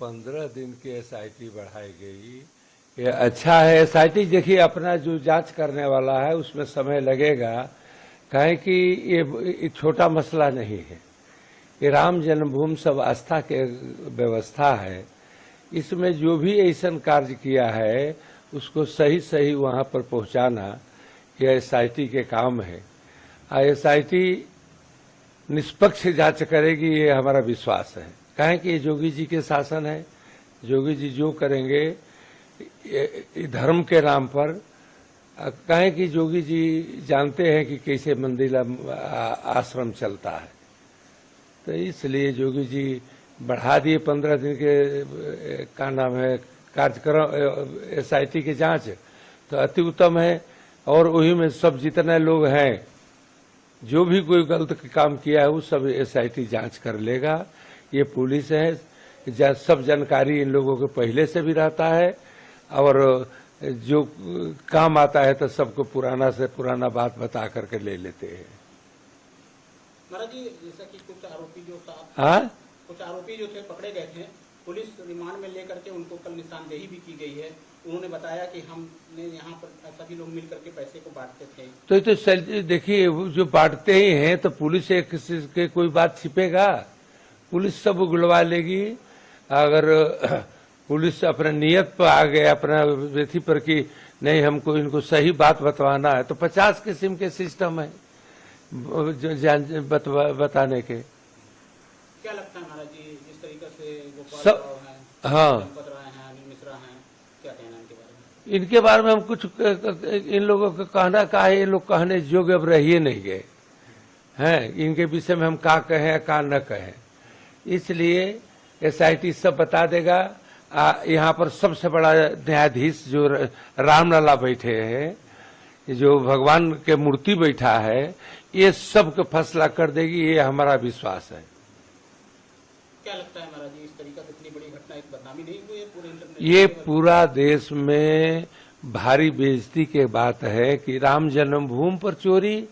15 दिन की एसआईटी बढ़ाई गई। ये अच्छा है। एसआईटी देखिए अपना जो जांच करने वाला है उसमें समय लगेगा, काहे कि ये छोटा मसला नहीं है। ये राम जन्मभूमि सब आस्था के व्यवस्था है। इसमें जो भी ऐसा कार्य किया है उसको सही सही वहां पर पहुंचाना ये एसआईटी के काम है। एसआईटी निष्पक्ष जांच करेगी, ये हमारा विश्वास है। काहे कि ये जोगी जी के शासन है। जोगी जी जो करेंगे ये धर्म के नाम पर, काहे कि जोगी जी जानते हैं कि कैसे मंदिर आश्रम चलता है, तो इसलिए जोगी जी बढ़ा दिए 15 दिन के का नाम है कार्यक्रम एसआईटी की जांच, तो अति उत्तम है। और वही में सब जितने लोग हैं जो भी कोई गलत काम किया है वो सब एसआईटी जांच कर लेगा। ये पुलिस है, सब जानकारी इन लोगों को पहले से भी रहता है और जो काम आता है तो सबको पुराना से पुराना बात बता करके ले लेते हैं। महाराज जी, जैसा कि कुछ आरोपी जो थे पकड़े गए थे, पुलिस रिमांड में लेकर के उनको कल निशानदेही भी की गई है। उन्होंने बताया कि हमने यहाँ पर सभी लोग मिलकर के पैसे को बांटते थे। तो ये तो देखिए जो बांटते ही हैं तो पुलिस एक के कोई बात छिपेगा, पुलिस सब उगलवा लेगी। अगर पुलिस अपने नियत पर आ गए, अपना व्यक्ति पर कि नहीं हमको इनको सही बात बतवाना है, तो 50 किस्म के सिस्टम है बताने के। क्या लगता है महाराज जी, जिस तरीके से सब हाँ अनिल मिश्रा हैं, क्या कहना इनके बारे में? इनके बारे में हम कुछ इन लोगों का कहना का है, ये लोग कहने योग्य अब रहिए नहीं गए हैं। इनके विषय में हम का कहें का न कहें, इसलिए एसआईटी सब बता देगा। यहाँ पर सबसे बड़ा न्यायाधीश जो रामलला बैठे हैं, जो भगवान के मूर्ति बैठा है, ये सब का फैसला कर देगी, ये हमारा विश्वास है। क्या लगता है महाराज जी, इस तरीका से इतनी बड़ी घटना एक बदनामी नहीं हुई है पूरे ये पूरा देश में भारी बेइज्जती के बात है कि राम जन्मभूमि पर चोरी,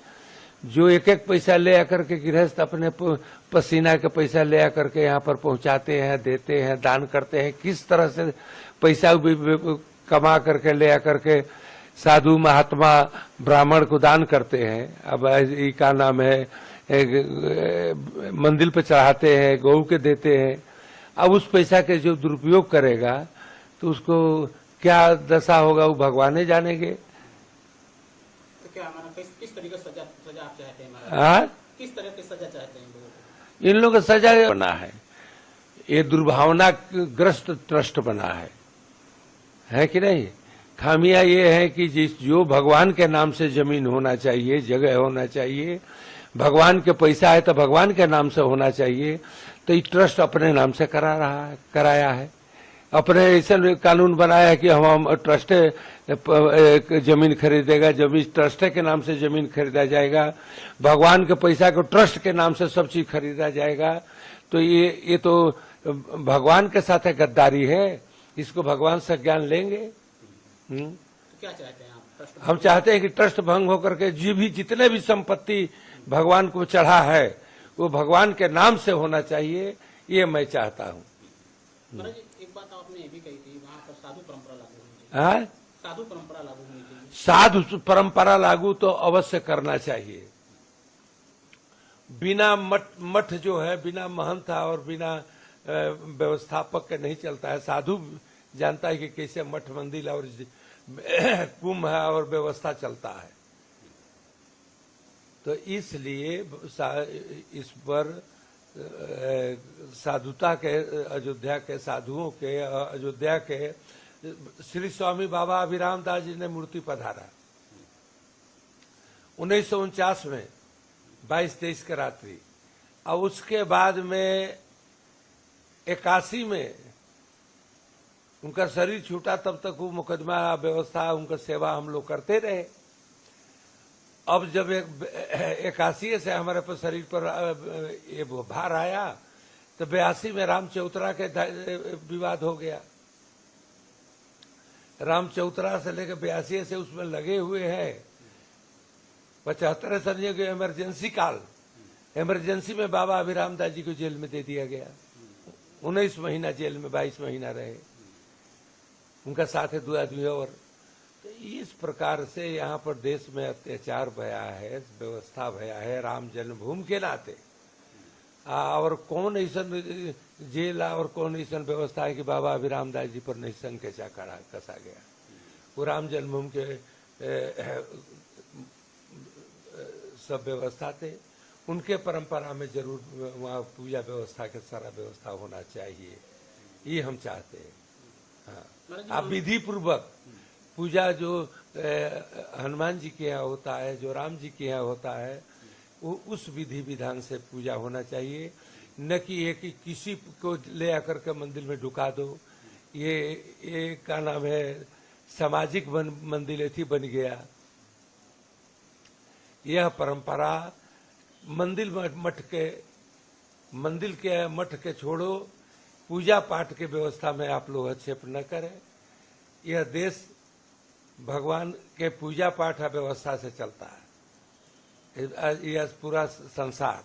जो एक एक पैसा ले आकर के गृहस्थ अपने पसीना के पैसा ले आकर के यहाँ पर पहुंचाते हैं, देते हैं, दान करते हैं, किस तरह से पैसा कमा करके ले आकर के साधु महात्मा ब्राह्मण को दान करते हैं। अब ये का नाम है मंदिर पे चढ़ाते हैं, गौ के देते हैं। अब उस पैसा के जो दुरुपयोग करेगा तो उसको क्या दशा होगा वो भगवान ही जानेंगे। तो क्या किस तरह की सजा आप चाहते हैं? किस तरह की सजा चाहते हैं इन लोगों को? सजा बना है, ये दुर्भावनाग्रस्त ट्रस्ट बना है कि नहीं? खामियां ये है कि जो भगवान के नाम से जमीन होना चाहिए, जगह होना चाहिए, भगवान के पैसा है तो भगवान के नाम से होना चाहिए, तो ये ट्रस्ट अपने नाम से कराया है। अपने ऐसा कानून बनाया है कि हम ट्रस्ट जमीन खरीदेगा, जमीन ट्रस्ट के नाम से जमीन खरीदा जाएगा, भगवान के पैसा को ट्रस्ट के नाम से सब चीज खरीदा जाएगा। तो ये तो भगवान के साथ गद्दारी है, इसको भगवान से ज्ञान लेंगे। तो क्या चाहते हैं आप? हम चाहते हैं कि ट्रस्ट भंग होकर के जितने भी संपत्ति भगवान को चढ़ा है वो भगवान के नाम से होना चाहिए, ये मैं चाहता हूँ। एक बात आपने ये भी कही थी, वहाँ पर साधु परंपरा लागू होनी चाहिए। साधु परंपरा लागू होनी चाहिए। साधु परंपरा लागू तो अवश्य करना चाहिए। बिना मठ जो है, बिना महंत और बिना व्यवस्थापक के नहीं चलता है। साधु जानता है कि कैसे मठ मंदिर और कुंभ है और व्यवस्था चलता है। तो इसलिए इस पर साधुता के, अयोध्या के साधुओं के, अयोध्या के श्री स्वामी बाबा अभिराम दास जी ने मूर्ति पधारा 1949 में 22-23 के रात्रि। और उसके बाद में 81 में उनका शरीर छूटा, तब तक वो मुकदमा व्यवस्था उनका सेवा हम लोग करते रहे। अब जब 81 से हमारे पर शरीर पर ये भार आया तो 82 में राम चौतरा के विवाद हो गया। राम चौतरा से लेकर 82 से उसमें लगे हुए हैं। 75 सदियों के इमरजेंसी काल, इमरजेंसी में बाबा अभिराम दास जी को जेल में दे दिया गया। 19 महीना जेल में, 22 महीना रहे, उनका साथ है 2 आदमी और। तो इस प्रकार से यहाँ पर देश में अत्याचार भया है, व्यवस्था भया है राम जन्मभूमि के नाते। और कौन ऐसा जेल और कौन ऐसा व्यवस्था है कि बाबा अभिराम दास जी पर निशंक कसा गया। वो राम जन्मभूमि के सब व्यवस्था थे, उनके परंपरा में जरूर वहाँ पूजा व्यवस्था के सारा व्यवस्था होना चाहिए, ये हम चाहते हैं। हाँ, आप विधि पूर्वक पूजा जो हनुमान जी के यहाँ होता है, जो राम जी के यहाँ होता है, वो उस विधि विधान से पूजा होना चाहिए, न कि ये कि किसी को ले आकर के मंदिर में ढुका दो। ये क्या नाम है, सामाजिक मंदिर थी बन गया। यह परंपरा मंदिर मठ के छोड़ो, पूजा पाठ के व्यवस्था में आप लोग हस्तक्षेप न करें। यह देश भगवान के पूजा पाठ व्यवस्था से चलता है, यह पूरा संसार।